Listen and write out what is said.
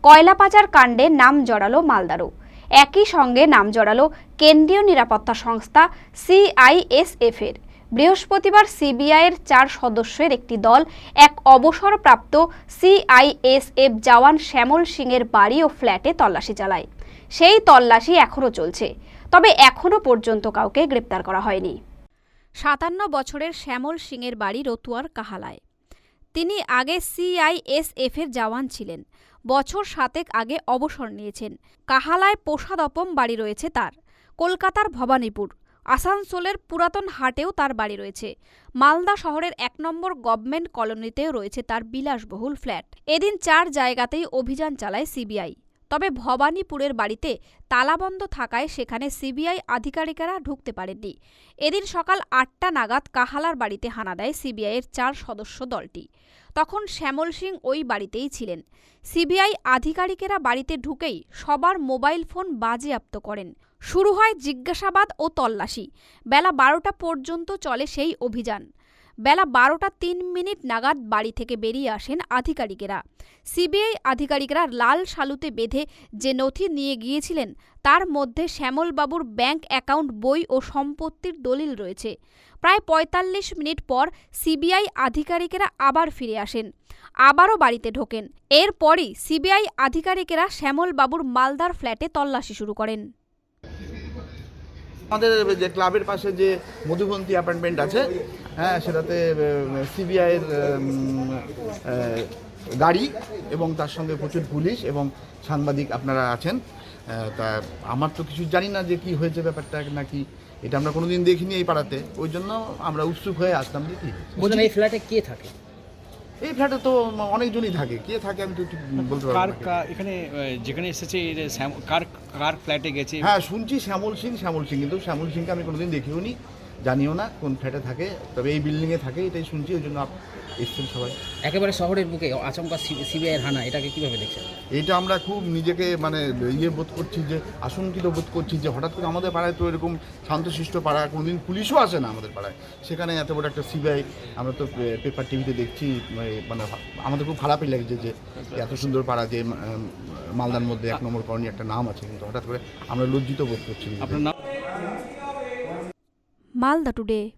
কয়লা পাচার কাণ্ডে নাম জড়ালো মালদারও। একই সঙ্গে নাম জড়ালো কেন্দ্রীয় নিরাপত্তা সংস্থা CISF এর। বৃহস্পতিবার সিবিআইয়ের 4 সদস্যের একটি দল এক অবসরপ্রাপ্ত CISF জওয়ান শ্যামল সিংয়ের বাড়ি ও ফ্ল্যাটে তল্লাশি চালায়। সেই তল্লাশি এখনও চলছে, তবে এখনও পর্যন্ত কাউকে গ্রেপ্তার করা হয়নি। 57 বছরের শ্যামল সিংয়ের বাড়ি রতুয়ার কাহালায়। তিনি আগে CISF এর জওয়ান ছিলেন। বছর 7 আগে অবসর নিয়েছেন। কাহালায় পোষাদপম বাড়ি রয়েছে তার। কলকাতার ভবানীপুর, আসানসোলের পুরাতন হাটেও তার বাড়ি রয়েছে। মালদা শহরের 1 নম্বর গভর্নমেন্ট কলোনিতেও রয়েছে তার বিলাসবহুল ফ্ল্যাট। এদিন 4 জায়গাতেই অভিযান চালায় সিবিআই। তবে ভবানীপুরের বাড়িতে তালাবন্ধ থাকায় সেখানে সিবিআই আধিকারিকেরা ঢুকতে পারেননি। এদিন সকাল 8টা নাগাদ কাহালার বাড়িতে হানা দেয় সিবিআইয়ের 4 সদস্য দলটি। তখন শ্যামল সিং ওই বাড়িতেই ছিলেন। সিবিআই আধিকারিকেরা বাড়িতে ঢুকেই সবার মোবাইল ফোন বাজেয়াপ্ত করেন। শুরু হয় জিজ্ঞাসাবাদ ও তল্লাশি। বেলা 12টা পর্যন্ত চলে সেই অভিযান। বেলা 12টা 3 মিনিট নাগাদ বাড়ি থেকে বেরিয়ে আসেন আধিকারিকেরা। সিবিআই আধিকারিকরা লাল শালুতে বেঁধে যে নথি নিয়ে গিয়েছিলেন তার মধ্যে শ্যামলবাবুর ব্যাংক অ্যাকাউন্ট, বই ও সম্পত্তির দলিল রয়েছে। প্রায় 45 মিনিট পর সিবিআই আধিকারিকেরা আবার ফিরে আসেন, আবারও বাড়িতে ঢোকেন। এরপরই সিবিআই আধিকারিকেরা শ্যামলবাবুর মালদার ফ্ল্যাটে তল্লাশি শুরু করেন। আমাদের যে ক্লাবের পাশে যে মধুবন্তী অ্যাপার্টমেন্ট আছে, হ্যাঁ, সেটাতে সিবিআইয়ের গাড়ি এবং তার সঙ্গে প্রচুর পুলিশ এবং সাংবাদিক আপনারা আছেন। তা আমার তো কিছু জানি না যে কি হয়েছে ব্যাপারটা নাকি, এটা আমরা কোনোদিন দেখিনি এই পাড়াতে, ওই জন্য আমরা উৎসুক হয়ে আসলাম যে কি বলছেন। এই ফ্ল্যাটে কে থাকে? এই ফ্ল্যাটে তো অনেকজনই থাকে, কে থাকে আমি তো বলতে পারবো না। এখানে যেখানে এসেছে কার ফ্ল্যাটে গেছে? হ্যাঁ, শুনছি শ্যামল সিং, কিন্তু শ্যামল সিংকে আমি কোনোদিন দেখিও নি, জানিও না কোন ফ্ল্যাটে থাকে, তবে এই বিল্ডিংয়ে থাকে এটাই শুনছি, ওই জন্য এসছেন সবাই। একেবারে শহরের বুকে আচমকা সিবিআইয়ের হানা, এটাকে কিভাবে দেখছেন? এটা আমরা খুব নিজেকে বোধ করছি, যে আশঙ্কিত বোধ করছি যে হঠাৎ করে আমাদের পাড়ায় তো এরকম শান্তশিষ্ট পাড়া, কোনোদিন পুলিশও আসে না আমাদের পাড়ায়, সেখানে এত বড় একটা সিবিআই। আমরা তো পেপার টিভিতে দেখছি, আমাদের খুব খারাপই লাগছে যে এত সুন্দর পাড়া, যে মালদার মধ্যে 1 নম্বর কলোনি একটা নাম আছে, কিন্তু হঠাৎ করে আমরা লজ্জিত বোধ করছি। আপনার নাম? মালদা টুডে।